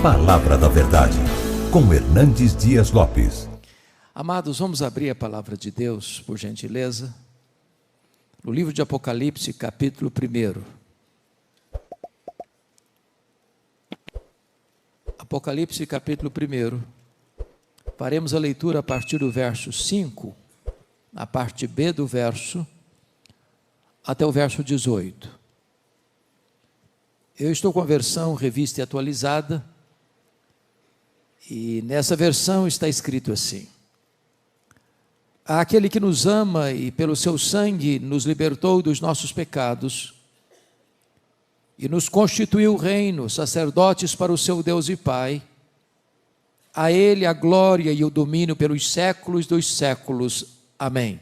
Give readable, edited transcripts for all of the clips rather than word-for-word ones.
Palavra da Verdade, com Hernandes Dias Lopes. Amados, vamos abrir a palavra de Deus, por gentileza, no livro de Apocalipse, capítulo 1. Apocalipse, capítulo 1. Faremos a leitura a partir do verso 5, na parte B do verso, até o verso 18. Eu estou com a versão revista e atualizada, e nessa versão está escrito assim: Aquele que nos ama e pelo seu sangue nos libertou dos nossos pecados e nos constituiu reino, sacerdotes para o seu Deus e Pai, a Ele a glória e o domínio pelos séculos dos séculos. Amém.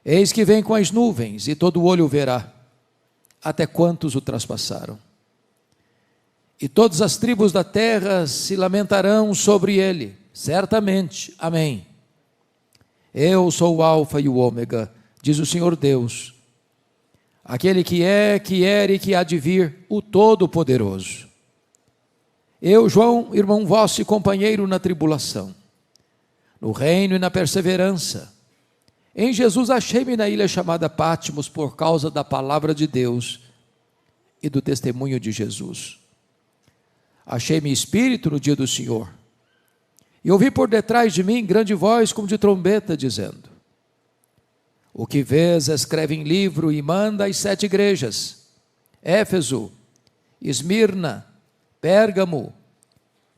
Eis que vem com as nuvens, e todo olho o verá, até quantos o traspassaram. E todas as tribos da terra se lamentarão sobre ele, certamente. Amém. Eu sou o Alfa e o Ômega, diz o Senhor Deus, aquele que é, que era e que há de vir, o Todo-Poderoso. Eu, João, irmão vosso e companheiro na tribulação, no reino e na perseverança, em Jesus achei-me na ilha chamada Patmos por causa da palavra de Deus e do testemunho de Jesus. Achei-me espírito no dia do Senhor, e ouvi por detrás de mim grande voz como de trombeta, dizendo: O que vês, escreve em livro e manda às 7 igrejas: Éfeso, Esmirna, Pérgamo,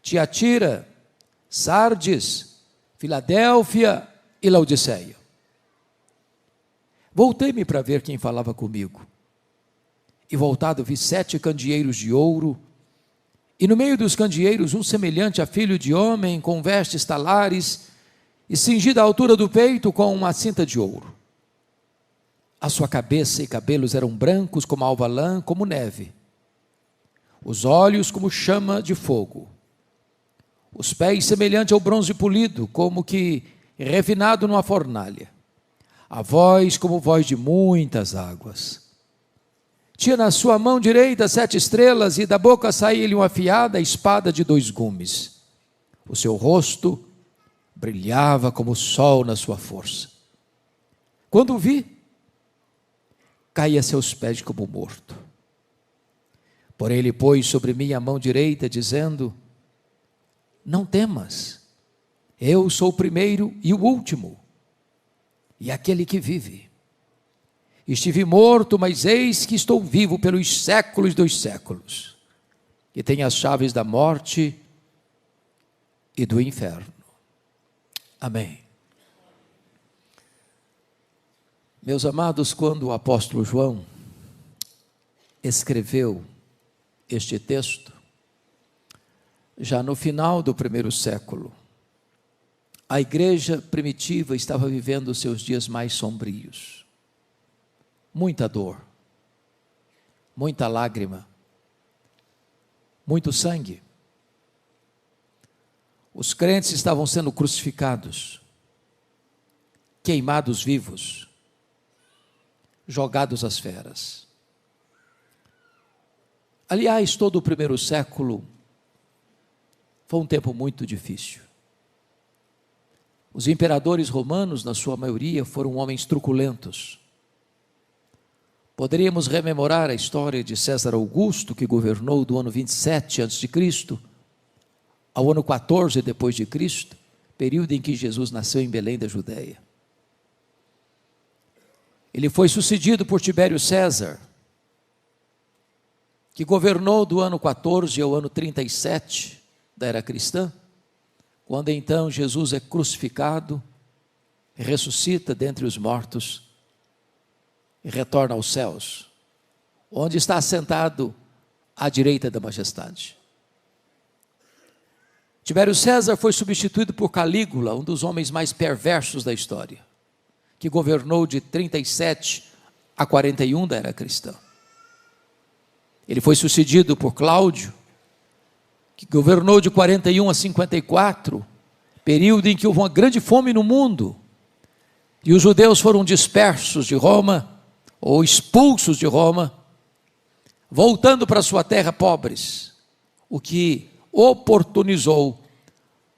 Tiatira, Sardes, Filadélfia e Laodiceia. Voltei-me para ver quem falava comigo, e voltado vi 7 candeeiros de ouro, e no meio dos candeeiros um semelhante a filho de homem, com vestes talares, e cingido à altura do peito com uma cinta de ouro. A sua cabeça e cabelos eram brancos como alva lã, como neve, os olhos como chama de fogo, os pés semelhante ao bronze polido, como que refinado numa fornalha, a voz como voz de muitas águas. Tinha na sua mão direita 7 estrelas, e da boca saía-lhe uma afiada espada de 2 gumes. O seu rosto brilhava como o sol na sua força. Quando o vi, caí a seus pés como morto. Porém ele pôs sobre mim a mão direita, dizendo: Não temas, eu sou o primeiro e o último, e aquele que vive. Estive morto, mas eis que estou vivo pelos séculos dos séculos, e tenho as chaves da morte e do inferno. Amém. Meus amados, quando o apóstolo João escreveu este texto, já no final do 1º século, a igreja primitiva estava vivendo os seus dias mais sombrios. Muita dor, muita lágrima, muito sangue. Os crentes estavam sendo crucificados, queimados vivos, jogados às feras. Aliás, todo o 1º século foi um tempo muito difícil. Os imperadores romanos, na sua maioria, foram homens truculentos. Poderíamos rememorar a história de César Augusto, que governou do ano 27 a.C. ao ano 14 depois de Cristo, período em que Jesus nasceu em Belém da Judéia. Ele foi sucedido por Tibério César, que governou do ano 14 ao ano 37 da era cristã, quando então Jesus é crucificado, ressuscita dentre os mortos e retorna aos céus, onde está assentado à direita da majestade. Tibério César foi substituído por Calígula, um dos homens mais perversos da história, que governou de 37 a 41 da era cristã. Ele foi sucedido por Cláudio, que governou de 41 a 54, período em que houve uma grande fome no mundo, e os judeus foram dispersos de Roma, ou expulsos de Roma, voltando para sua terra pobres, o que oportunizou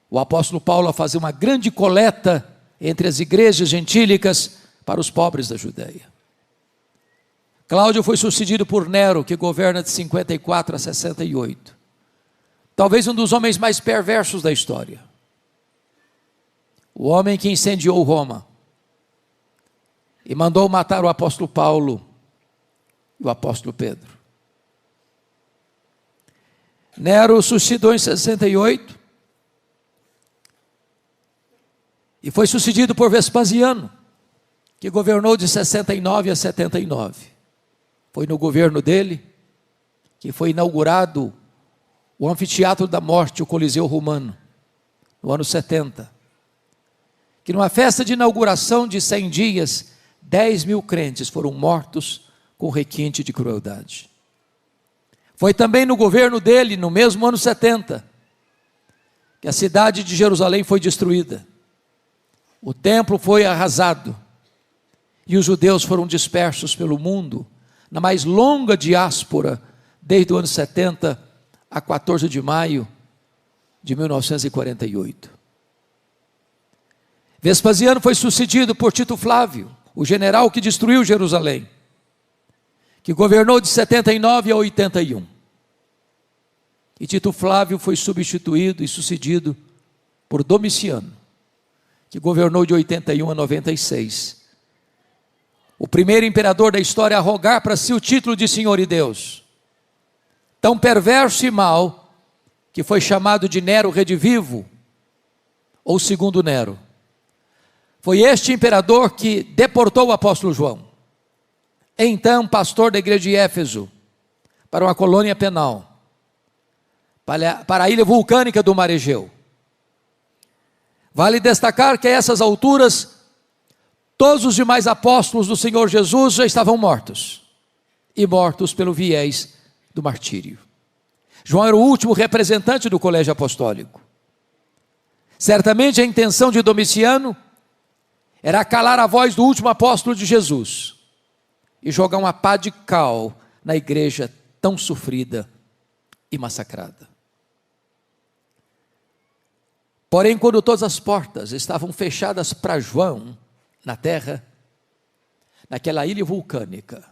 o apóstolo Paulo a fazer uma grande coleta entre as igrejas gentílicas para os pobres da Judeia. Cláudio foi sucedido por Nero, que governa de 54 a 68. Talvez um dos homens mais perversos da história. O homem que incendiou Roma e mandou matar o apóstolo Paulo e o apóstolo Pedro. Nero suicidou em 68 e foi sucedido por Vespasiano, que governou de 69 a 79. Foi no governo dele que foi inaugurado o Anfiteatro da Morte, o Coliseu Romano, no ano 70. Que numa festa de inauguração de 100 dias, 10 mil crentes foram mortos com requinte de crueldade. Foi também no governo dele, no mesmo ano 70, que a cidade de Jerusalém foi destruída. O templo foi arrasado e os judeus foram dispersos pelo mundo, na mais longa diáspora, desde o ano 70 a 14 de maio de 1948. Vespasiano foi sucedido por Tito Flávio, o general que destruiu Jerusalém, que governou de 79 a 81. E Tito Flávio foi substituído e sucedido por Domiciano, que governou de 81 a 96. O primeiro imperador da história a rogar para si o título de Senhor e Deus. Tão perverso e mau, que foi chamado de Nero Redivivo, ou segundo Nero. Foi este imperador que deportou o apóstolo João, então pastor da igreja de Éfeso, para uma colônia penal, para a ilha vulcânica do Mar Egeu. Vale destacar que a essas alturas, todos os demais apóstolos do Senhor Jesus já estavam mortos, e mortos pelo viés do martírio. João era o último representante do colégio apostólico. Certamente a intenção de Domiciano era calar a voz do último apóstolo de Jesus e jogar uma pá de cal na igreja tão sofrida e massacrada. Porém, quando todas as portas estavam fechadas para João na terra, naquela ilha vulcânica,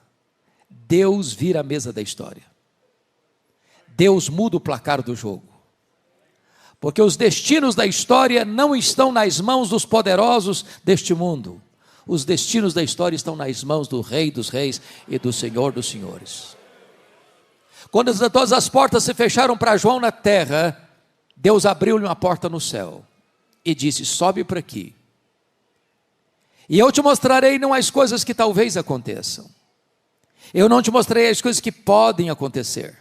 Deus vira a mesa da história. Deus muda o placar do jogo. Porque os destinos da história não estão nas mãos dos poderosos deste mundo. Os destinos da história estão nas mãos do Rei dos Reis e do Senhor dos Senhores. Quando todas as portas se fecharam para João na terra, Deus abriu-lhe uma porta no céu e disse: sobe para aqui. E eu te mostrarei não as coisas que talvez aconteçam. Eu não te mostrarei as coisas que podem acontecer.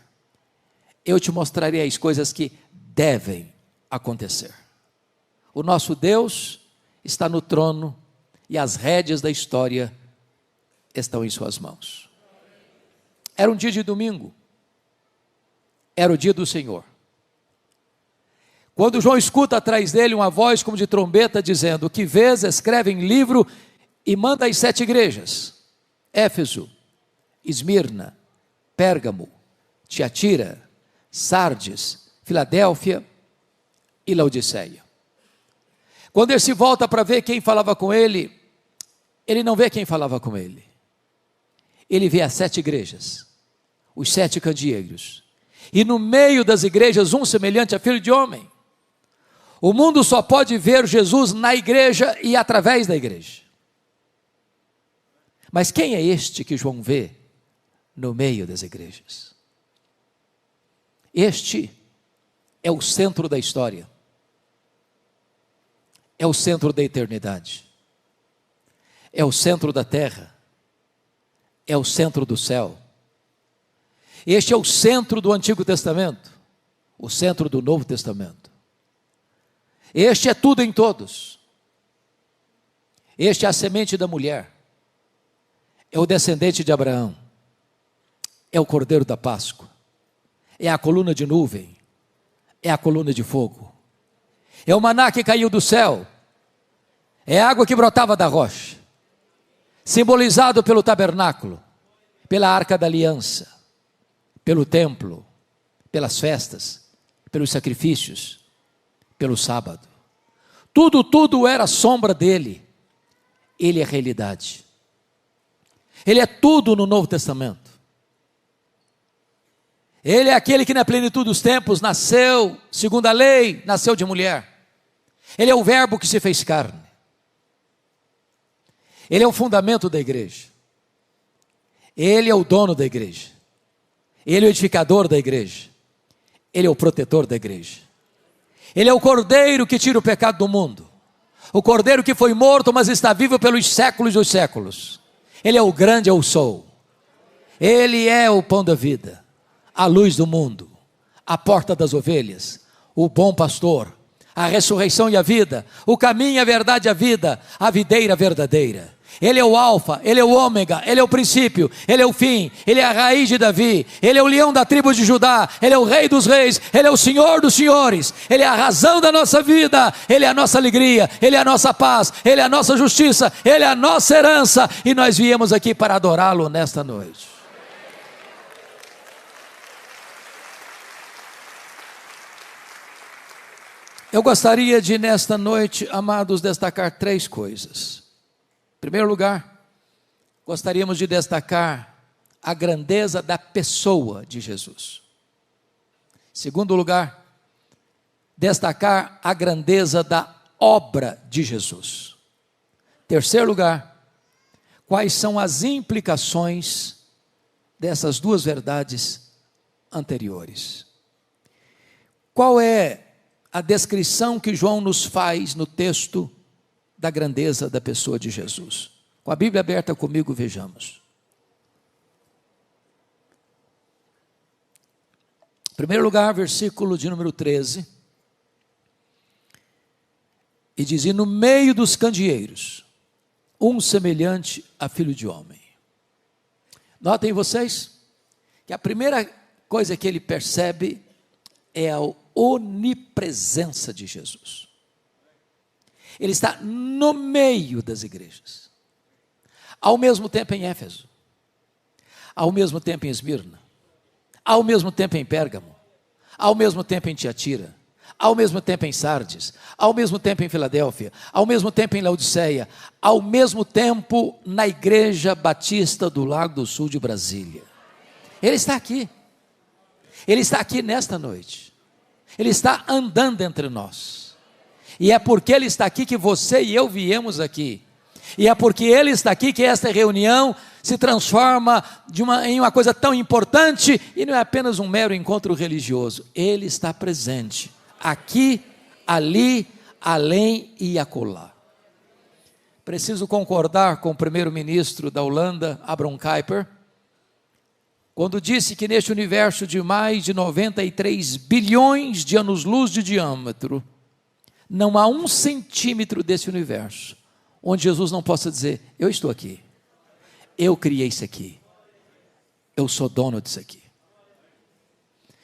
Eu te mostrarei as coisas que devem acontecer. O nosso Deus está no trono e as rédeas da história estão em suas mãos. Era um dia de domingo. Era o dia do Senhor. Quando João escuta atrás dele uma voz como de trombeta dizendo: o que vês, escreve em livro e manda às 7 igrejas: Éfeso, Esmirna, Pérgamo, Tiatira, Sardes, Filadélfia e Laodiceia. Quando ele se volta para ver quem falava com ele, ele não vê quem falava com ele. Ele vê as 7 igrejas, os 7 candeeiros, e no meio das igrejas um semelhante a filho de homem. O mundo só pode ver Jesus na igreja e através da igreja. Mas quem é este que João vê no meio das igrejas? Este é o centro da história. É o centro da eternidade. É o centro da terra. É o centro do céu. Este é o centro do Antigo Testamento, o centro do Novo Testamento. Este é tudo em todos. Este é a semente da mulher. É o descendente de Abraão. É o Cordeiro da Páscoa. É a coluna de nuvem. É a coluna de fogo. É o maná que caiu do céu. É a água que brotava da rocha. Simbolizado pelo tabernáculo, pela arca da aliança, pelo templo, pelas festas, pelos sacrifícios, pelo sábado. Tudo era sombra dele. Ele é realidade. Ele é tudo no Novo Testamento. Ele é aquele que na plenitude dos tempos nasceu, segundo a lei, nasceu de mulher. Ele é o verbo que se fez carne. Ele é o fundamento da igreja. Ele é o dono da igreja. Ele é o edificador da igreja. Ele é o protetor da igreja. Ele é o cordeiro que tira o pecado do mundo. O cordeiro que foi morto, mas está vivo pelos séculos dos séculos. Ele é o grande eu sou. Ele é o pão da vida, a luz do mundo, a porta das ovelhas, o bom pastor, a ressurreição e a vida, o caminho, a verdade e a vida, a videira verdadeira. Ele é o alfa, ele é o ômega, ele é o princípio, ele é o fim, ele é a raiz de Davi, ele é o leão da tribo de Judá, ele é o rei dos reis, ele é o senhor dos senhores, ele é a razão da nossa vida, ele é a nossa alegria, ele é a nossa paz, ele é a nossa justiça, ele é a nossa herança, e nós viemos aqui para adorá-lo nesta noite. Eu gostaria de nesta noite, amados, destacar 3 coisas. Em primeiro lugar, gostaríamos de destacar a grandeza da pessoa de Jesus. Em segundo lugar, destacar a grandeza da obra de Jesus. Em terceiro lugar, quais são as implicações dessas 2 verdades anteriores. Qual é a descrição que João nos faz no texto da grandeza da pessoa de Jesus? Com a Bíblia aberta comigo, vejamos. Em primeiro lugar, versículo de número 13. E diz: e no meio dos candeeiros, um semelhante a filho de homem. Notem vocês, que a primeira coisa que ele percebe é a onipresença de Jesus. Ele está no meio das igrejas, ao mesmo tempo em Éfeso, ao mesmo tempo em Esmirna, ao mesmo tempo em Pérgamo, ao mesmo tempo em Tiatira, ao mesmo tempo em Sardes, ao mesmo tempo em Filadélfia, ao mesmo tempo em Laodiceia, ao mesmo tempo na Igreja Batista do Lago do Sul de Brasília. Ele está aqui nesta noite, ele está andando entre nós. E é porque Ele está aqui que você e eu viemos aqui. E é porque Ele está aqui que esta reunião se transforma em uma coisa tão importante. E não é apenas um mero encontro religioso. Ele está presente. Aqui, ali, além e acolá. Preciso concordar com o primeiro-ministro da Holanda, Abraham Kuyper, quando disse que neste universo de mais de 93 bilhões de anos-luz de diâmetro, não há 1 centímetro desse universo onde Jesus não possa dizer: eu estou aqui, eu criei isso aqui, eu sou dono disso aqui.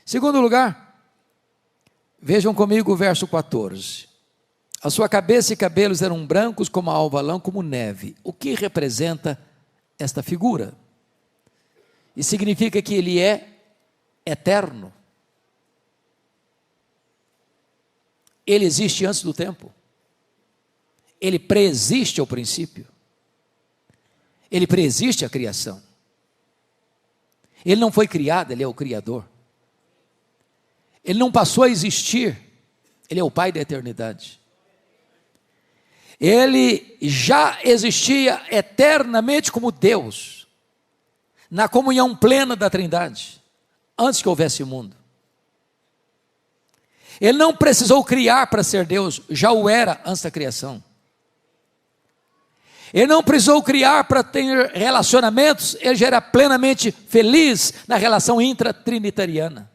Segundo lugar, vejam comigo o verso 14. A sua cabeça e cabelos eram brancos como a alva lã, como neve. O que representa esta figura? E significa que Ele é eterno. Ele existe antes do tempo. Ele preexiste ao princípio. Ele preexiste à criação. Ele não foi criado, Ele é o Criador. Ele não passou a existir, Ele é o Pai da eternidade. Ele já existia eternamente como Deus, na comunhão plena da Trindade, antes que houvesse o mundo. Ele não precisou criar para ser Deus, já o era antes da criação. Ele não precisou criar para ter relacionamentos, ele já era plenamente feliz na relação intratrinitariana.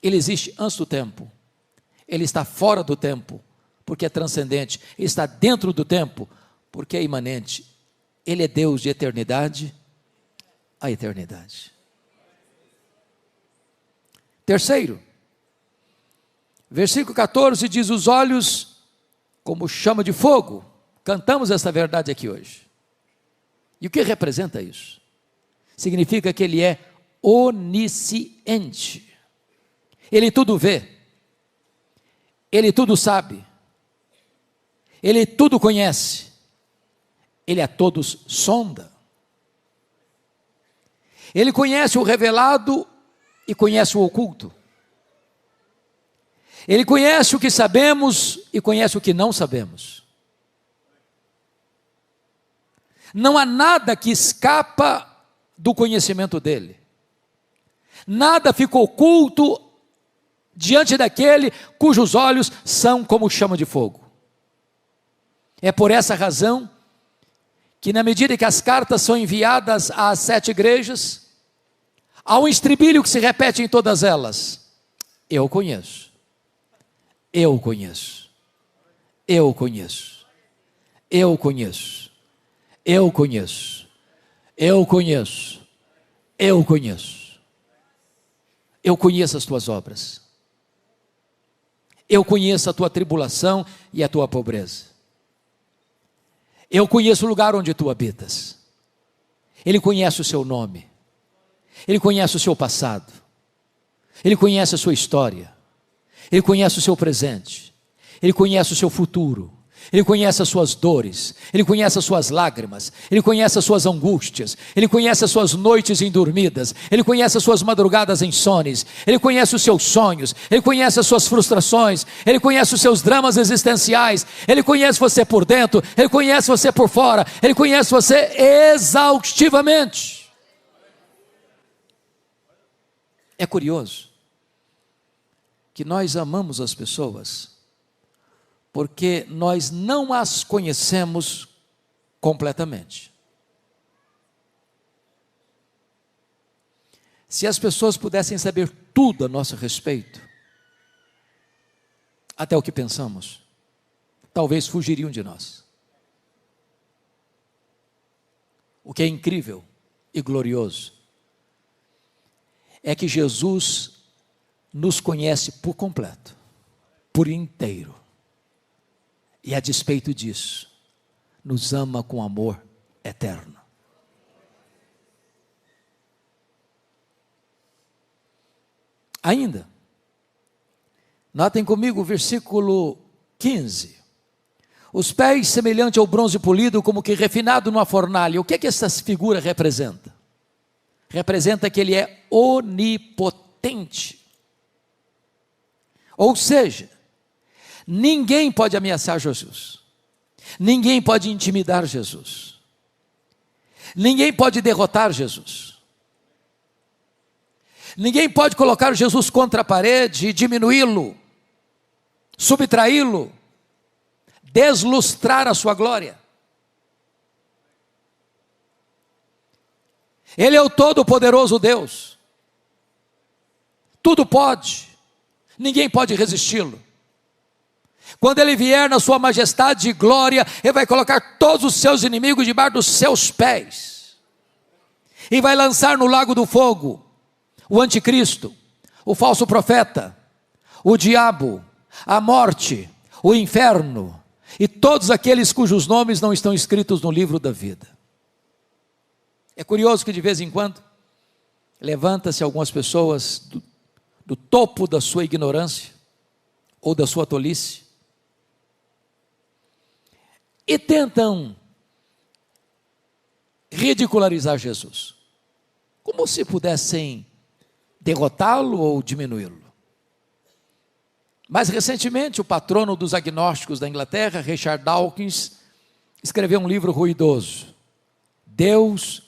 Ele existe antes do tempo, ele está fora do tempo, porque é transcendente, ele está dentro do tempo, porque é imanente. Ele é Deus de eternidade a eternidade. Terceiro, versículo 14 diz: os olhos como chama de fogo. Cantamos essa verdade aqui hoje. E o que representa isso? Significa que Ele é onisciente. Ele tudo vê, Ele tudo sabe, Ele tudo conhece, Ele a todos sonda. Ele conhece o revelado e conhece o oculto. Ele conhece o que sabemos e conhece o que não sabemos. Não há nada que escapa do conhecimento dele. Nada fica oculto diante daquele cujos olhos são como chama de fogo. É por essa razão que, na medida que as cartas são enviadas às 7 igrejas, há um estribilho que se repete em todas elas: eu conheço, eu conheço, eu conheço, eu conheço, eu conheço, eu conheço, eu conheço, eu conheço as tuas obras, eu conheço a tua tribulação e a tua pobreza, eu conheço o lugar onde tu habitas. Ele conhece o seu nome, Ele conhece o seu passado, Ele conhece a sua história, Ele conhece o seu presente, Ele conhece o seu futuro, Ele conhece as suas dores, Ele conhece as suas lágrimas, Ele conhece as suas angústias, Ele conhece as suas noites indormidas, Ele conhece as suas madrugadas insones, Ele conhece os seus sonhos, Ele conhece as suas frustrações, Ele conhece os seus dramas existenciais, Ele conhece você por dentro, Ele conhece você por fora, Ele conhece você exaustivamente. É curioso que nós amamos as pessoas porque nós não as conhecemos completamente. Se as pessoas pudessem saber tudo a nosso respeito, até o que pensamos, talvez fugiriam de nós. O que é incrível e glorioso é que Jesus nos conhece por completo, por inteiro. E a despeito disso, nos ama com amor eterno. Ainda, notem comigo o versículo 15. Os pés semelhante ao bronze polido, como que refinado numa fornalha. O que é que essa figura representa? Representa que ele é onipotente. Ou seja, ninguém pode ameaçar Jesus, ninguém pode intimidar Jesus, ninguém pode derrotar Jesus, ninguém pode colocar Jesus contra a parede, diminuí-lo, subtraí-lo, deslustrar a sua glória. Ele é o todo-poderoso Deus, tudo pode, ninguém pode resisti-lo. Quando ele vier na sua majestade e glória, ele vai colocar todos os seus inimigos debaixo dos seus pés, e vai lançar no lago do fogo o anticristo, o falso profeta, o diabo, a morte, o inferno, e todos aqueles cujos nomes não estão escritos no livro da vida. É curioso que de vez em quando, levanta-se algumas pessoas do topo da sua ignorância, ou da sua tolice, e tentam ridicularizar Jesus, como se pudessem derrotá-lo ou diminuí-lo. Mais recentemente, o patrono dos agnósticos da Inglaterra, Richard Dawkins, escreveu um livro ruidoso, Deus,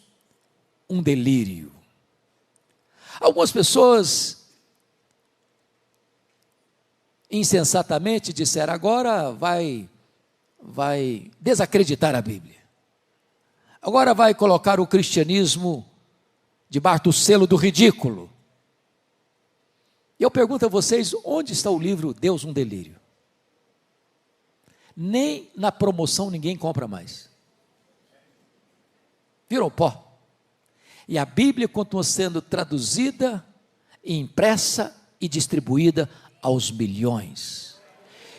um delírio. Algumas pessoas insensatamente disseram: agora vai desacreditar a Bíblia, agora vai colocar o cristianismo debaixo do selo do ridículo. E eu pergunto a vocês, onde está o livro Deus, um delírio? Nem na promoção ninguém compra mais, virou pó. E a Bíblia continua sendo traduzida, impressa e distribuída aos milhões.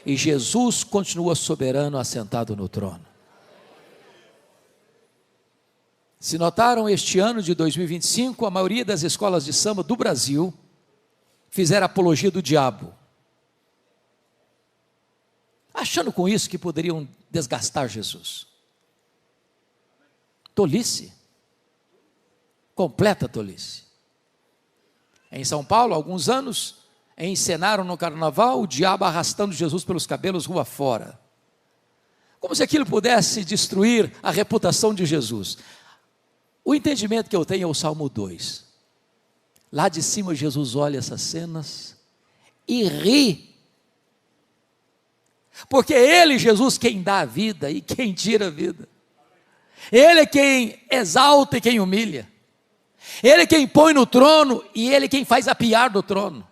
E Jesus continua soberano, assentado no trono. Se notaram, este ano de 2025, a maioria das escolas de samba do Brasil fizeram apologia do diabo, achando com isso que poderiam desgastar Jesus. Tolice, completa tolice. Em São Paulo, há alguns anos, encenaram no carnaval o diabo arrastando Jesus pelos cabelos rua fora, como se aquilo pudesse destruir a reputação de Jesus. O entendimento que eu tenho é o Salmo 2. Lá de cima Jesus olha essas cenas e ri, porque é Ele, Jesus, quem dá a vida e quem tira a vida. Ele é quem exalta e quem humilha. Ele é quem põe no trono e Ele é quem faz apiar do trono.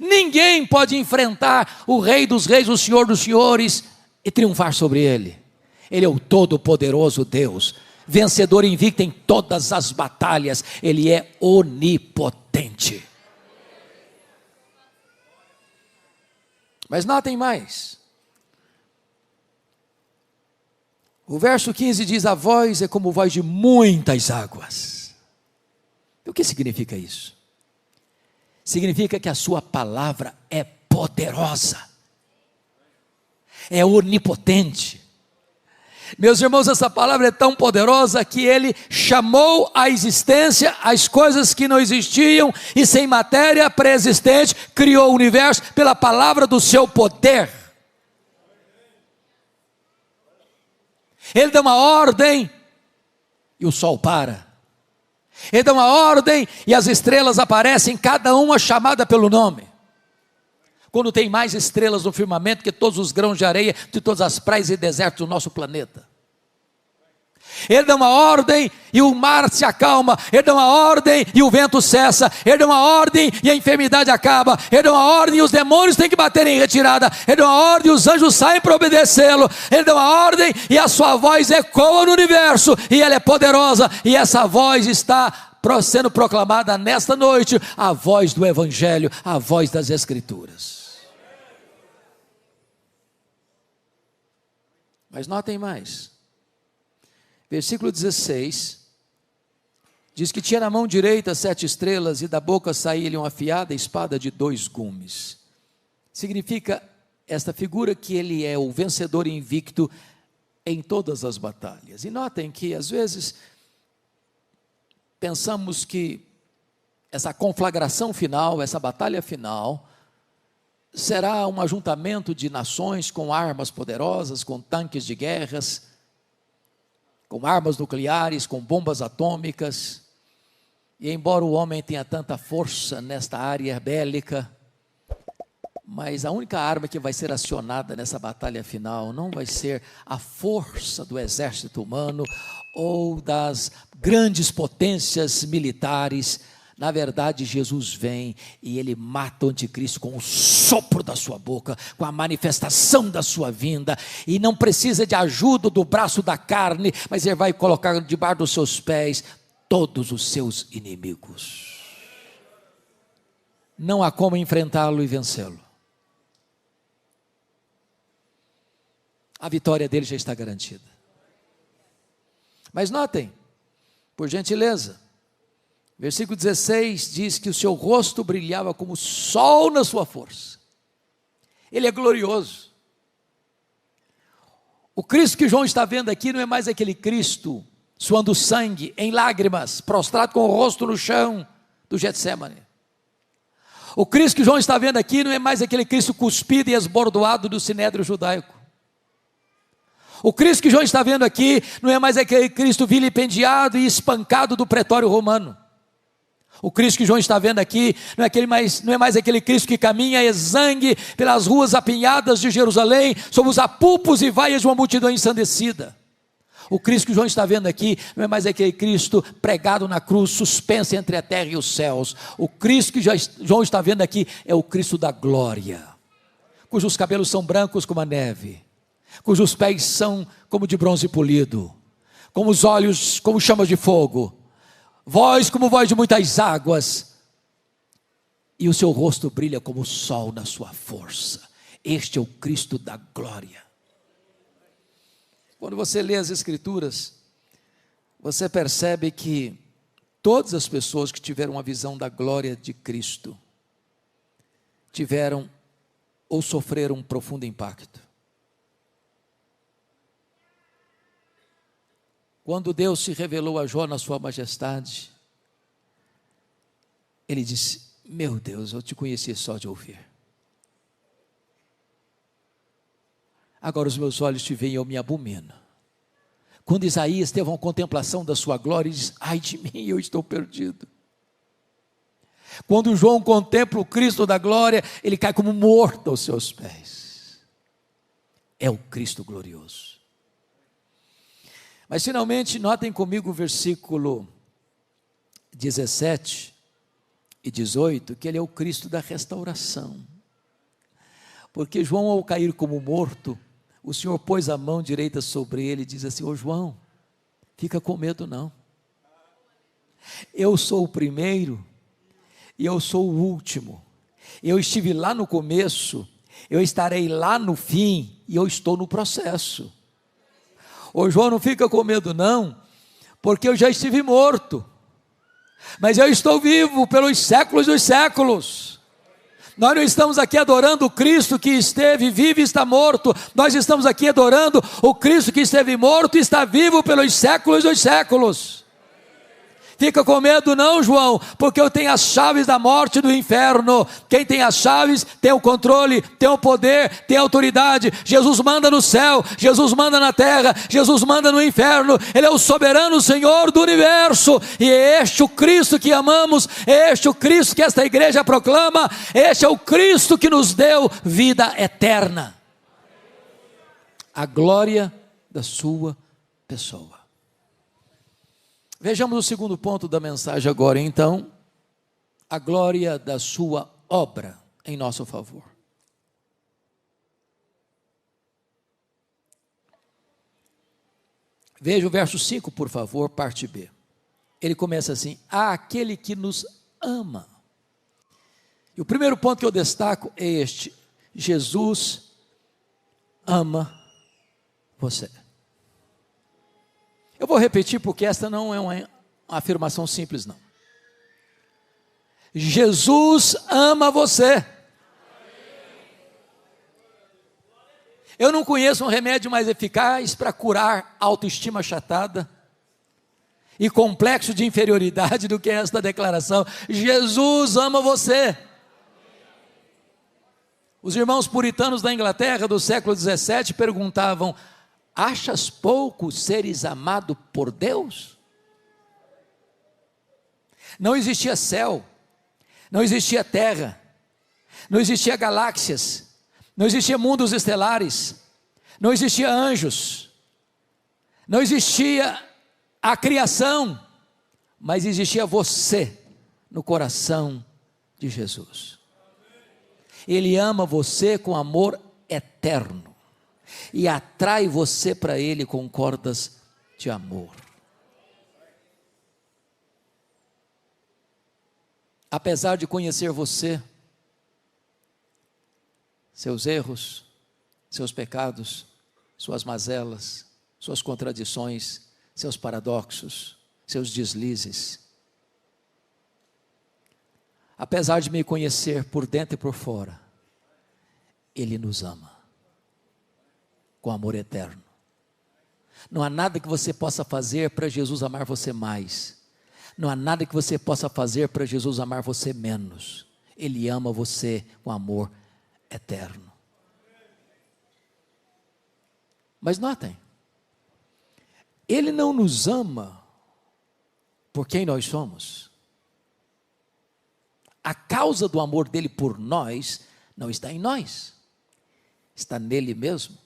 Ninguém pode enfrentar o Rei dos Reis, o Senhor dos Senhores e triunfar sobre Ele. Ele é o todo-poderoso Deus, vencedor invicto em todas as batalhas. Ele é onipotente. Mas notem mais. O verso 15 diz: a voz é como voz de muitas águas. O que significa isso? Significa que a sua palavra é poderosa, é onipotente. Meus irmãos, essa palavra é tão poderosa que Ele chamou à existência as coisas que não existiam, e sem matéria pré-existente, criou o universo pela palavra do seu poder. Ele dá uma ordem e o sol para. Ele dá uma ordem e as estrelas aparecem, cada uma chamada pelo nome. Quando tem mais estrelas no firmamento que todos os grãos de areia de todas as praias e desertos do nosso planeta. Ele dá uma ordem e o mar se acalma. Ele dá uma ordem e o vento cessa. Ele dá uma ordem e a enfermidade acaba. Ele dá uma ordem e os demônios têm que bater em retirada. Ele dá uma ordem e os anjos saem para obedecê-lo. Ele dá uma ordem e a sua voz ecoa no universo. E ela é poderosa. E essa voz está sendo proclamada nesta noite. A voz do Evangelho, a voz das Escrituras. Mas notem mais. Versículo 16, diz que tinha na mão direita 7 estrelas, e da boca saía-lhe uma afiada espada de 2 gumes. Significa esta figura que ele é o vencedor invicto em todas as batalhas. E notem que às vezes pensamos que essa conflagração final, essa batalha final, será um ajuntamento de nações com armas poderosas, com tanques de guerras, com armas nucleares, com bombas atômicas. E embora o homem tenha tanta força nesta área bélica, mas a única arma que vai ser acionada nessa batalha final não vai ser a força do exército humano ou das grandes potências militares. Na verdade, Jesus vem e Ele mata o anticristo com o sopro da sua boca, com a manifestação da sua vinda, e não precisa de ajuda do braço da carne, mas Ele vai colocar debaixo dos seus pés todos os seus inimigos. Não há como enfrentá-lo e vencê-lo. A vitória dele já está garantida. Mas notem, por gentileza, versículo 16 diz que o seu rosto brilhava como o sol na sua força. Ele é glorioso. O Cristo que João está vendo aqui não é mais aquele Cristo suando sangue, em lágrimas, prostrado com o rosto no chão do Getsêmani. O Cristo que João está vendo aqui não é mais aquele Cristo cuspido e esbordoado do sinédrio judaico. O Cristo que João está vendo aqui não é mais aquele Cristo vilipendiado e espancado do pretório romano. O Cristo que João está vendo aqui não é mais aquele Cristo que caminha exangue pelas ruas apinhadas de Jerusalém, sob os apupos e vaias de uma multidão ensandecida. O Cristo que João está vendo aqui não é mais aquele Cristo pregado na cruz, suspenso entre a terra e os céus. O Cristo que João está vendo aqui é o Cristo da glória, cujos cabelos são brancos como a neve, cujos pés são como de bronze polido, como os olhos como chamas de fogo, voz como voz de muitas águas, e o seu rosto brilha como o sol na sua força. Este é o Cristo da glória. Quando você lê as Escrituras, você percebe que todas as pessoas que tiveram a visão da glória de Cristo tiveram ou sofreram um profundo impacto. Quando Deus se revelou a Jó na sua majestade, ele disse: meu Deus, eu te conheci só de ouvir. Agora os meus olhos te veem e eu me abomino. Quando Isaías teve uma contemplação da sua glória, ele diz: ai de mim, eu estou perdido. Quando João contempla o Cristo da glória, ele cai como morto aos seus pés. É o Cristo glorioso. Mas finalmente, notem comigo o versículo 17 e 18, que ele é o Cristo da restauração. Porque João, ao cair como morto, o Senhor pôs a mão direita sobre ele e diz assim: ô João, fica com medo não. Eu sou o primeiro e eu sou o último. Eu estive lá no começo, eu estarei lá no fim e eu estou no processo. Ô João, não fica com medo não, porque eu já estive morto, mas eu estou vivo pelos séculos dos séculos. Nós não estamos aqui adorando o Cristo que esteve vivo e está morto, nós estamos aqui adorando o Cristo que esteve morto e está vivo pelos séculos dos séculos. Fica com medo não, João, porque eu tenho as chaves da morte e do inferno. Quem tem as chaves tem o controle, tem o poder, tem a autoridade. Jesus manda no céu, Jesus manda na terra, Jesus manda no inferno. Ele é o soberano Senhor do universo, e é este o Cristo que amamos, é este o Cristo que esta igreja proclama, este é o Cristo que nos deu vida eterna. A glória da sua pessoa. Vejamos o segundo ponto da mensagem agora, então, a glória da sua obra em nosso favor. Veja o verso 5, por favor, parte B. Ele começa assim: há aquele que nos ama. E o primeiro ponto que eu destaco é este: Jesus ama você. Eu vou repetir porque esta não é uma afirmação simples não. Jesus ama você. Eu não conheço um remédio mais eficaz para curar autoestima achatada e complexo de inferioridade do que esta declaração: Jesus ama você. Os irmãos puritanos da Inglaterra do século 17 perguntavam: achas pouco seres amado por Deus? Não existia céu, não existia terra, não existia galáxias, não existia mundos estelares, não existia anjos, não existia a criação, mas existia você no coração de Jesus. Ele ama você com amor eterno e atrai você para Ele com cordas de amor. Apesar de conhecer você, seus erros, seus pecados, suas mazelas, suas contradições, seus paradoxos, seus deslizes, apesar de me conhecer por dentro e por fora, Ele nos ama com amor eterno. Não há nada que você possa fazer para Jesus amar você mais. Não há nada que você possa fazer para Jesus amar você menos. Ele ama você com amor eterno. Mas notem, Ele não nos ama por quem nós somos. A causa do amor dele por nós não está em nós, está nele mesmo.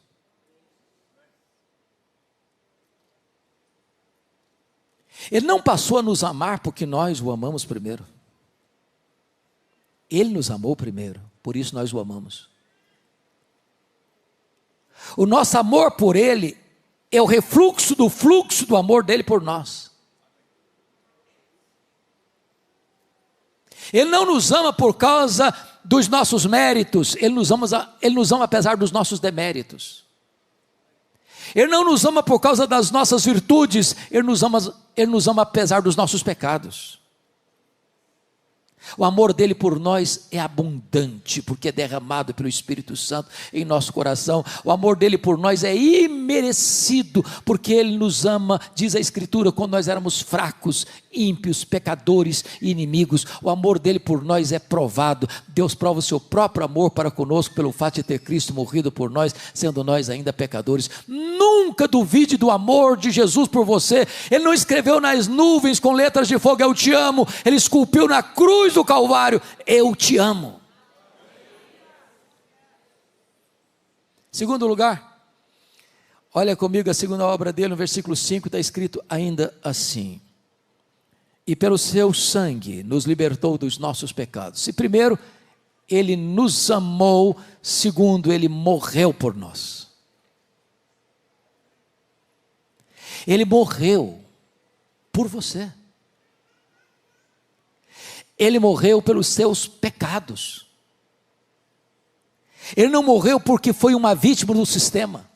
Ele não passou a nos amar porque nós o amamos primeiro. Ele nos amou primeiro, por isso nós o amamos. O nosso amor por Ele é o refluxo do fluxo do amor dele por nós. Ele não nos ama por causa dos nossos méritos, Ele nos ama apesar dos nossos deméritos. Ele não nos ama por causa das nossas virtudes, Ele nos ama Ele nos ama apesar dos nossos pecados. O amor dele por nós é abundante, porque é derramado pelo Espírito Santo em nosso coração. O amor dele por nós é imerecido, porque ele nos ama, diz a Escritura, quando nós éramos fracos, ímpios, pecadores e inimigos. O amor dele por nós é provado. Deus prova o seu próprio amor para conosco pelo fato de ter Cristo morrido por nós, sendo nós ainda pecadores. Nunca duvide do amor de Jesus por você. Ele não escreveu nas nuvens com letras de fogo, eu te amo. Ele esculpiu na cruz do Calvário, eu te amo. Segundo lugar, olha comigo a segunda obra dele, no versículo 5 está escrito ainda assim: e pelo seu sangue nos libertou dos nossos pecados. Se primeiro, ele nos amou, segundo, ele morreu por nós. Ele morreu por você. Ele morreu pelos seus pecados. Ele não morreu porque foi uma vítima do sistema.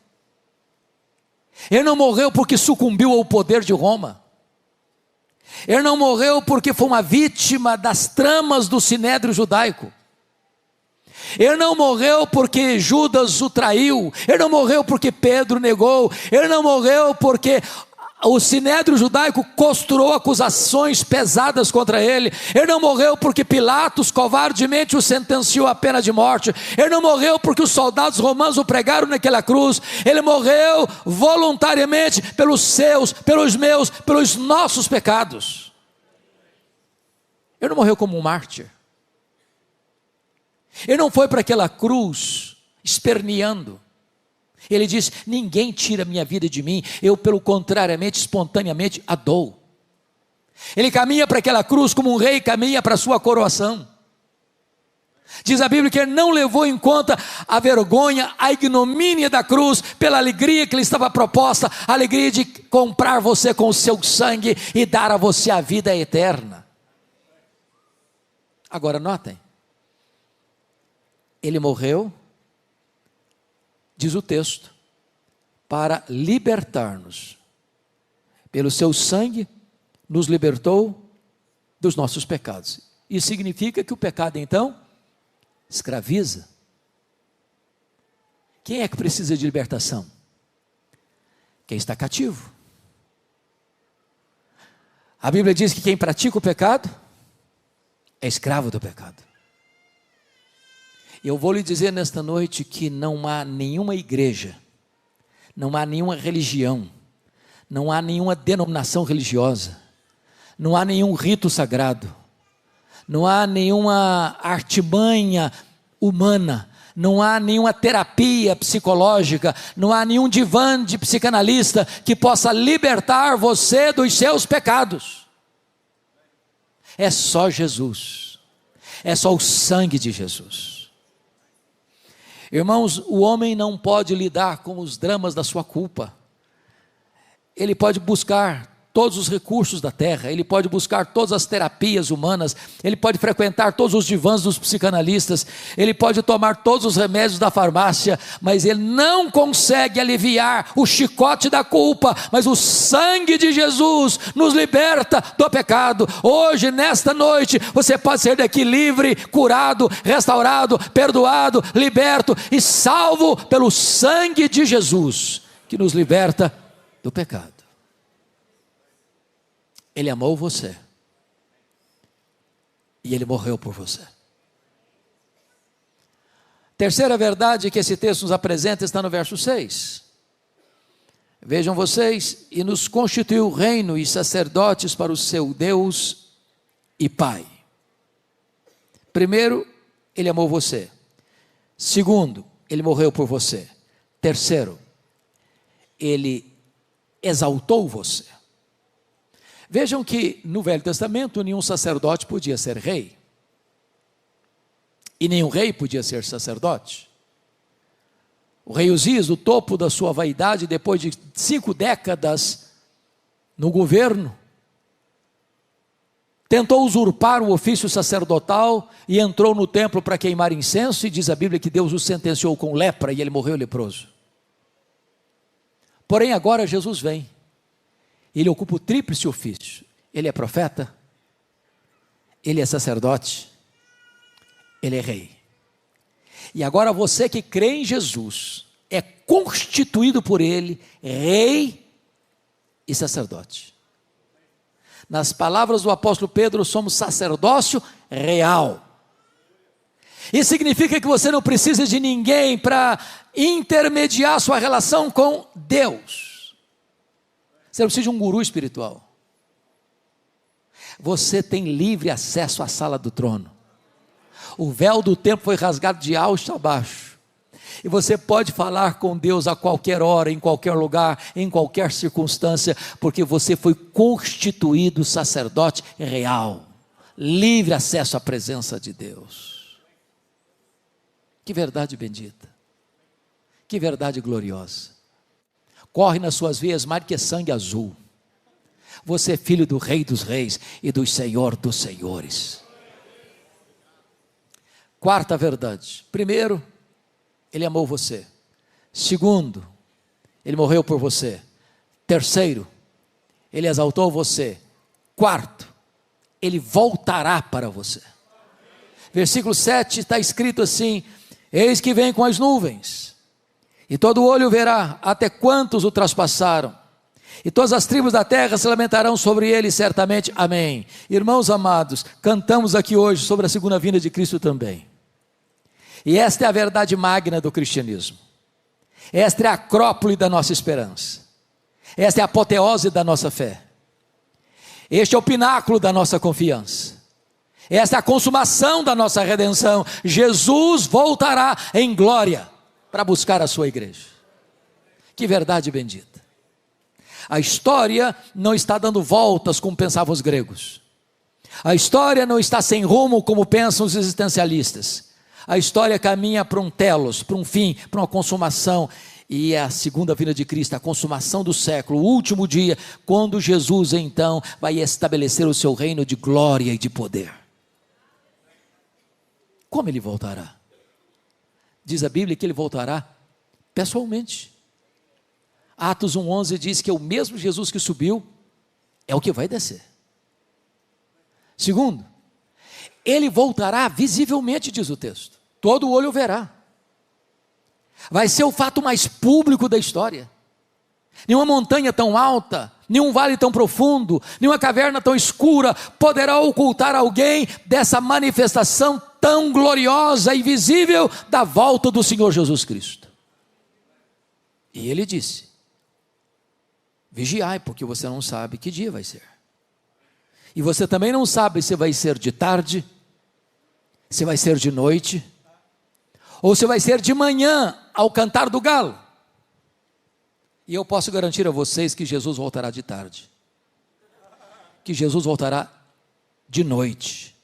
Ele não morreu porque sucumbiu ao poder de Roma. Ele não morreu porque foi uma vítima das tramas do sinédrio judaico. Ele não morreu porque Judas o traiu. Ele não morreu porque Pedro negou. Ele não morreu porque o sinédrio judaico costurou acusações pesadas contra ele. Ele não morreu porque Pilatos covardemente o sentenciou à pena de morte. Ele não morreu porque os soldados romanos o pregaram naquela cruz. Ele morreu voluntariamente pelos seus, pelos meus, pelos nossos pecados. Ele não morreu como um mártir. Ele não foi para aquela cruz esperneando. Ele diz: ninguém tira a minha vida de mim, eu pelo contrariamente, espontaneamente a dou. Ele caminha para aquela cruz como um rei caminha para a sua coroação. Diz a Bíblia que ele não levou em conta a vergonha, a ignomínia da cruz, pela alegria que lhe estava proposta, a alegria de comprar você com o seu sangue e dar a você a vida eterna. Agora notem, ele morreu, diz o texto, para libertar-nos. Pelo seu sangue, nos libertou dos nossos pecados. Isso significa que o pecado, então, escraviza. Quem é que precisa de libertação? Quem está cativo. A Bíblia diz que quem pratica o pecado é escravo do pecado. Eu vou lhe dizer nesta noite que não há nenhuma igreja, não há nenhuma religião, não há nenhuma denominação religiosa, não há nenhum rito sagrado, não há nenhuma artimanha humana, não há nenhuma terapia psicológica, não há nenhum divã de psicanalista que possa libertar você dos seus pecados. É só Jesus, é só o sangue de Jesus. Irmãos, o homem não pode lidar com os dramas da sua culpa. Ele pode buscar todos os recursos da terra, ele pode buscar todas as terapias humanas, ele pode frequentar todos os divãs dos psicanalistas, ele pode tomar todos os remédios da farmácia, mas ele não consegue aliviar o chicote da culpa. Mas o sangue de Jesus nos liberta do pecado. Hoje, nesta noite, você pode sair daqui livre, curado, restaurado, perdoado, liberto e salvo pelo sangue de Jesus, que nos liberta do pecado. Ele amou você. E Ele morreu por você. Terceira verdade que esse texto nos apresenta está no verso 6. Vejam vocês: e nos constituiu reino e sacerdotes para o seu Deus e Pai. Primeiro, Ele amou você. Segundo, Ele morreu por você. Terceiro, Ele exaltou você. Vejam que no Velho Testamento nenhum sacerdote podia ser rei, e nenhum rei podia ser sacerdote. O rei Uzias, no topo da sua vaidade, depois de 5 décadas no governo, tentou usurpar o ofício sacerdotal e entrou no templo para queimar incenso, e diz a Bíblia que Deus o sentenciou com lepra e ele morreu leproso. Porém agora Jesus vem, ele ocupa o tríplice ofício. Ele é profeta, ele é sacerdote, ele é rei. E agora você que crê em Jesus, é constituído por ele, rei e sacerdote. Nas palavras do apóstolo Pedro, somos sacerdócio real. Isso significa que você não precisa de ninguém para intermediar sua relação com Deus. Você não precisa de um guru espiritual. Você tem livre acesso à sala do trono. O véu do templo foi rasgado de alto a baixo. E você pode falar com Deus a qualquer hora, em qualquer lugar, em qualquer circunstância, porque você foi constituído sacerdote real. Livre acesso à presença de Deus. Que verdade bendita. Que verdade gloriosa. Corre nas suas veias mais que sangue azul. Você é filho do Rei dos Reis e do Senhor dos Senhores. Quarta verdade. Primeiro, Ele amou você. Segundo, Ele morreu por você. Terceiro, Ele exaltou você. Quarto, Ele voltará para você. Versículo 7 está escrito assim: eis que vem com as nuvens, e todo olho verá até quantos o traspassaram, e todas as tribos da terra se lamentarão sobre ele certamente. Amém. Irmãos amados, cantamos aqui hoje sobre a segunda vinda de Cristo também. E esta é a verdade magna do cristianismo. Esta é a acrópole da nossa esperança. Esta é a apoteose da nossa fé. Este é o pináculo da nossa confiança. Esta é a consumação da nossa redenção. Jesus voltará em glória para buscar a sua igreja. Que verdade bendita. A história não está dando voltas como pensavam os gregos. A história não está sem rumo como pensam os existencialistas. A história caminha para um telos, para um fim, para uma consumação. E é a segunda vinda de Cristo, a consumação do século, o último dia, quando Jesus então vai estabelecer o seu reino de glória e de poder. Como Ele voltará? Diz a Bíblia que Ele voltará pessoalmente. Atos 1,11 diz que é o mesmo Jesus que subiu, é o que vai descer. Segundo, Ele voltará visivelmente, diz o texto. Todo olho verá. Vai ser o fato mais público da história. Nenhuma montanha tão alta, nenhum vale tão profundo, nenhuma caverna tão escura poderá ocultar alguém dessa manifestação tão gloriosa e visível da volta do Senhor Jesus Cristo. E Ele disse: vigiai, porque você não sabe que dia vai ser. E você também não sabe se vai ser de tarde, se vai ser de noite, ou se vai ser de manhã, ao cantar do galo. E eu posso garantir a vocês que Jesus voltará de tarde, que Jesus voltará de noite,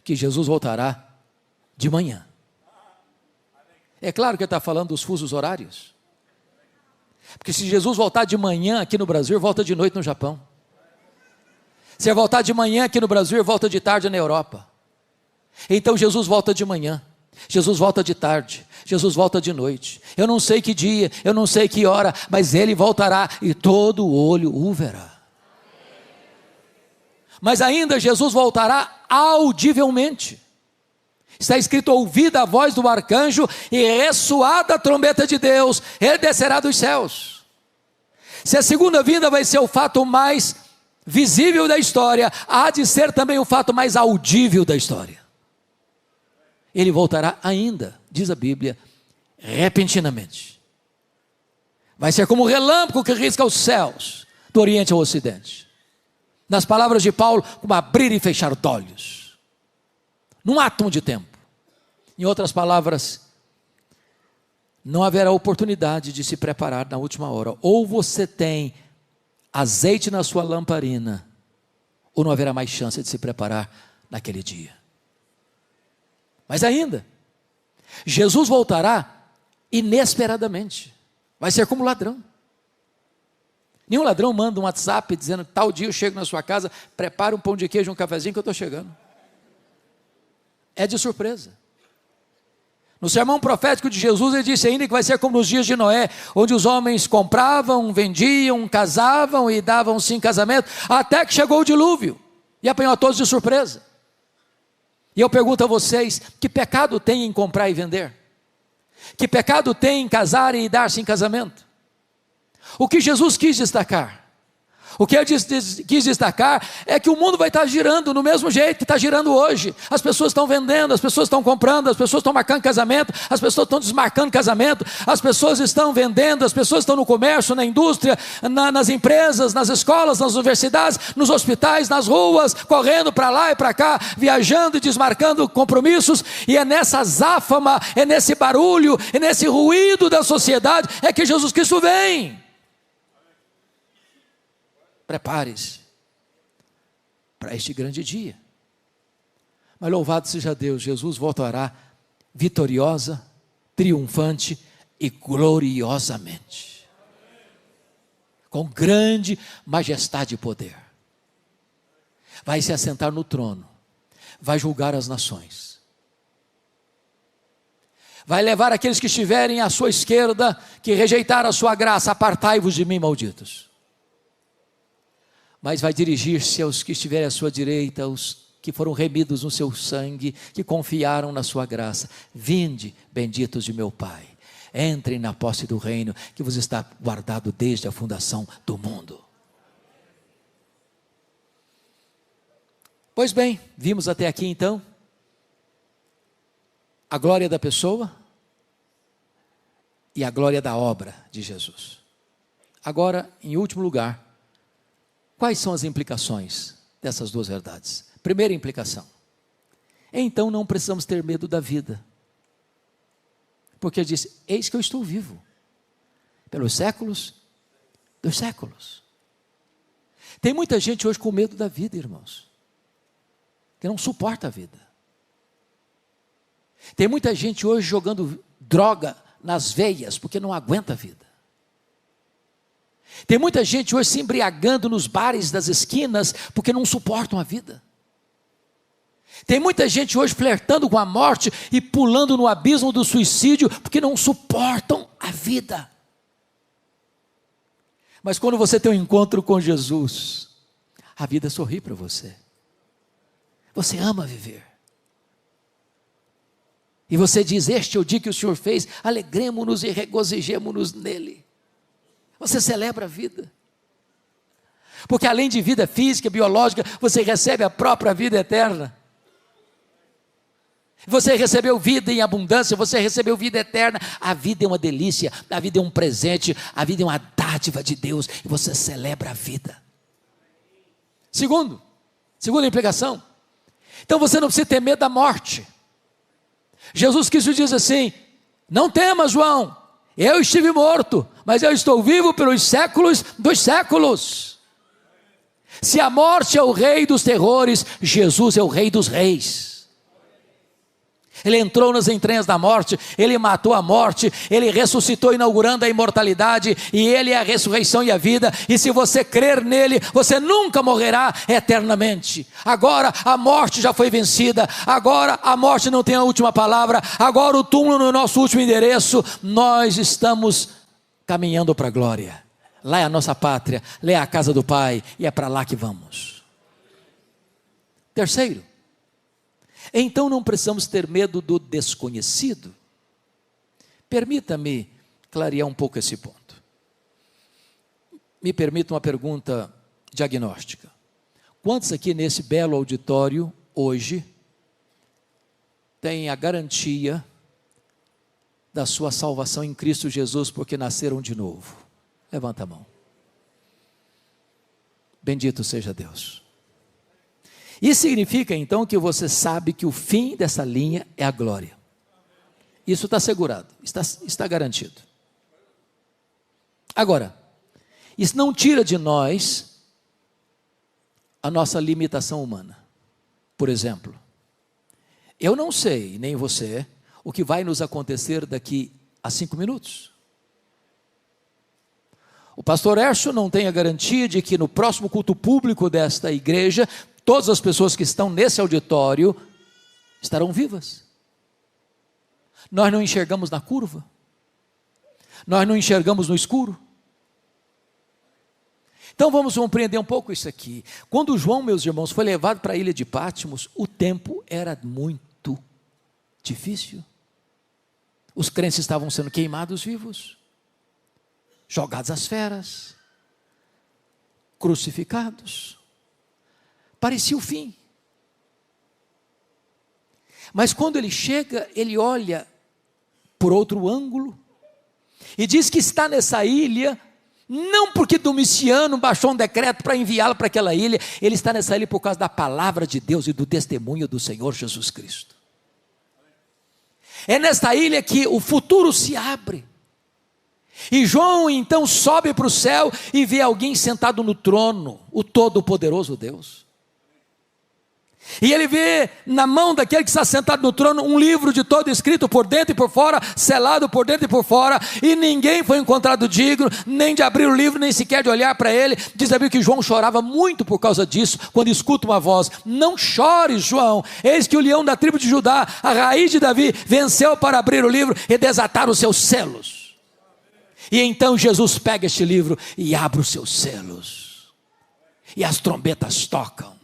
que Jesus voltará de manhã. É claro que ele está falando dos fusos horários, porque se Jesus voltar de manhã aqui no Brasil, volta de noite no Japão. Se ele voltar de manhã aqui no Brasil, volta de tarde na Europa. Então Jesus volta de manhã, Jesus volta de tarde, Jesus volta de noite. Eu não sei que dia, eu não sei que hora, mas Ele voltará e todo olho o verá. Mas ainda Jesus voltará audivelmente. Está escrito: ouvida a voz do arcanjo e ressoada a trombeta de Deus, Ele descerá dos céus. Se a segunda vinda vai ser o fato mais visível da história, há de ser também o fato mais audível da história. Ele voltará ainda, diz a Bíblia, repentinamente. Vai ser como um relâmpago que risca os céus, do oriente ao ocidente. Nas palavras de Paulo, como abrir e fechar de olhos, num átomo de tempo. Em outras palavras, não haverá oportunidade de se preparar na última hora. Ou você tem azeite na sua lamparina, ou não haverá mais chance de se preparar naquele dia. Mas ainda, Jesus voltará inesperadamente. Vai ser como ladrão. Nenhum ladrão manda um WhatsApp dizendo: tal dia eu chego na sua casa, prepara um pão de queijo e um cafezinho que eu estou chegando. É de surpresa. No sermão profético de Jesus, ele disse ainda que vai ser como nos dias de Noé, onde os homens compravam, vendiam, casavam e davam-se em casamento, até que chegou o dilúvio e apanhou a todos de surpresa. E eu pergunto a vocês, que pecado tem em comprar e vender? Que pecado tem em casar e dar-se em casamento? O que Jesus quis destacar? O que ele quis destacar é que o mundo vai estar girando no mesmo jeito que está girando hoje. As pessoas estão vendendo, as pessoas estão comprando, as pessoas estão marcando casamento, as pessoas estão desmarcando casamento, as pessoas estão vendendo, as pessoas estão no comércio, na indústria, nas empresas, nas escolas, nas universidades, nos hospitais, nas ruas, correndo para lá e para cá, viajando e desmarcando compromissos, e é nessa azáfama, é nesse barulho, é nesse ruído da sociedade, é que Jesus Cristo vem. Prepare-se para este grande dia. Mas louvado seja Deus, Jesus voltará vitoriosa, triunfante e gloriosamente, com grande majestade e poder. Vai se assentar no trono, vai julgar as nações, vai levar aqueles que estiverem à sua esquerda, que rejeitaram a sua graça, apartai-vos de mim, malditos. Mas vai dirigir-se aos que estiverem à sua direita, aos que foram remidos no seu sangue, que confiaram na sua graça. Vinde, benditos de meu Pai, entrem na posse do reino que vos está guardado desde a fundação do mundo. Pois bem, vimos até aqui então a glória da pessoa e a glória da obra de Jesus. Agora, em último lugar, quais são as implicações dessas duas verdades? Primeira implicação: então não precisamos ter medo da vida, porque ele disse: eis que eu estou vivo, pelos séculos dos séculos. Tem muita gente hoje com medo da vida, irmãos, que não suporta a vida. Tem muita gente hoje jogando droga nas veias, porque não aguenta a vida. Tem muita gente hoje se embriagando nos bares das esquinas, porque não suportam a vida. Tem muita gente hoje flertando com a morte e pulando no abismo do suicídio, porque não suportam a vida. Mas quando você tem um encontro com Jesus, a vida sorri para você. Você ama viver. E você diz: este é o dia que o Senhor fez, alegremo-nos e regozijemo-nos nele. Você celebra a vida, porque além de vida física, biológica, você recebe a própria vida eterna. Você recebeu vida em abundância, você recebeu vida eterna. A vida é uma delícia, a vida é um presente, a vida é uma dádiva de Deus, e você celebra a vida. Segunda implicação: então você não precisa ter medo da morte. Jesus Cristo diz assim: não temas, João, eu estive morto, mas eu estou vivo pelos séculos dos séculos. Se a morte é o rei dos terrores, Jesus é o rei dos reis. Ele entrou nas entranhas da morte, ele matou a morte, ele ressuscitou inaugurando a imortalidade, e ele é a ressurreição e a vida, e se você crer nele, você nunca morrerá eternamente. Agora a morte já foi vencida, agora a morte não tem a última palavra, agora o túmulo no nosso último endereço, nós estamos caminhando para a glória. Lá é a nossa pátria, lá é a casa do Pai, e é para lá que vamos. Terceiro: então não precisamos ter medo do desconhecido. Permita-me clarear um pouco esse ponto. Me permita uma pergunta diagnóstica. Quantos aqui nesse belo auditório hoje têm a garantia da sua salvação em Cristo Jesus porque nasceram de novo? Levanta a mão. Bendito seja Deus. Isso significa então que você sabe que o fim dessa linha é a glória. Isso está assegurado, está garantido. Agora, isso não tira de nós a nossa limitação humana. Por exemplo, eu não sei, nem você, o que vai nos acontecer daqui a 5 minutos. O pastor Hércio não tem a garantia de que no próximo culto público desta igreja, todas as pessoas que estão nesse auditório estarão vivas. Nós não enxergamos na curva? Nós não enxergamos no escuro? Então vamos compreender um pouco isso aqui. Quando João, meus irmãos, foi levado para a ilha de Patmos, o tempo era muito difícil. Os crentes estavam sendo queimados vivos, jogados às feras, crucificados. Parecia o fim. Mas quando ele chega, ele olha por outro ângulo e diz que está nessa ilha, não porque Domiciano baixou um decreto para enviá-lo para aquela ilha, ele está nessa ilha por causa da palavra de Deus e do testemunho do Senhor Jesus Cristo. É nesta ilha que o futuro se abre. E João então sobe para o céu e vê alguém sentado no trono, o Todo-Poderoso Deus. E ele vê na mão daquele que está sentado no trono um livro de todo escrito por dentro e por fora, selado por dentro e por fora, e ninguém foi encontrado digno, nem de abrir o livro, nem sequer de olhar para ele. Diz a Bíblia que João chorava muito por causa disso, quando escuta uma voz: não chores, João, eis que o leão da tribo de Judá, a raiz de Davi, venceu para abrir o livro e desatar os seus selos. E então Jesus pega este livro e abre os seus selos, e as trombetas tocam.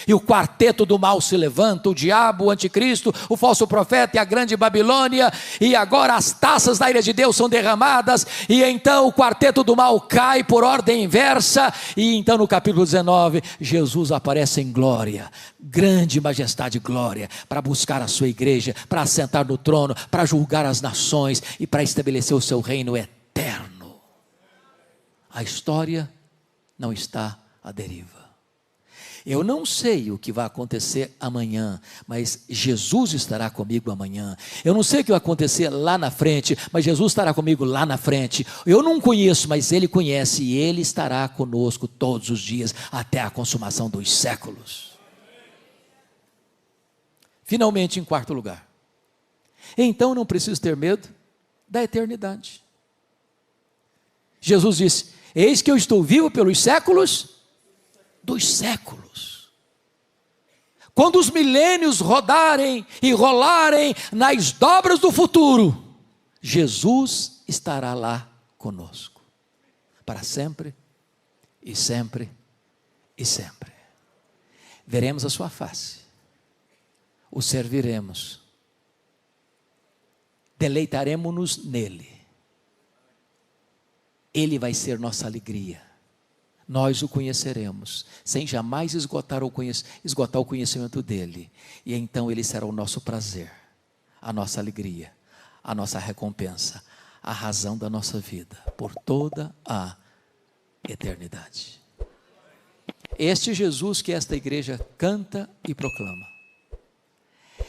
E o quarteto do mal se levanta, o diabo, o anticristo, o falso profeta e a grande Babilônia, e agora as taças da ira de Deus são derramadas, e então o quarteto do mal cai por ordem inversa, e então no capítulo 19, Jesus aparece em glória, grande majestade e glória, para buscar a sua igreja, para assentar no trono, para julgar as nações, e para estabelecer o seu reino eterno. A história não está à deriva. Eu não sei o que vai acontecer amanhã, mas Jesus estará comigo amanhã. Eu não sei o que vai acontecer lá na frente, mas Jesus estará comigo lá na frente. Eu não conheço, mas Ele conhece, e Ele estará conosco todos os dias, até a consumação dos séculos. Finalmente, em quarto lugar, então não preciso ter medo da eternidade. Jesus disse: eis que eu estou vivo pelos séculos dos séculos. Quando os milênios rodarem e rolarem nas dobras do futuro, Jesus estará lá conosco, para sempre e sempre e sempre. Veremos a sua face, o serviremos, deleitaremos-nos nele. Ele vai ser nossa alegria. Nós o conheceremos, sem jamais esgotar o conhecimento dele. E então ele será o nosso prazer, a nossa alegria, a nossa recompensa, a razão da nossa vida, por toda a eternidade. Este Jesus que esta igreja canta e proclama.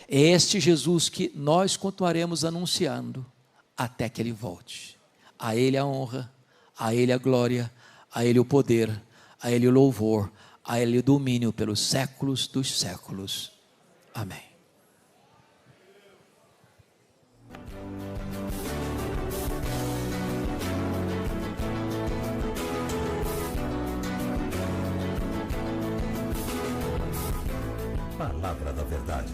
É este Jesus que nós continuaremos anunciando até que ele volte. A ele a honra, a ele a glória, a Ele o poder, a Ele o louvor, a Ele o domínio pelos séculos dos séculos. Amém. Palavra da Verdade,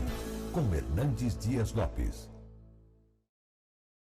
com Hernandes Dias Lopes.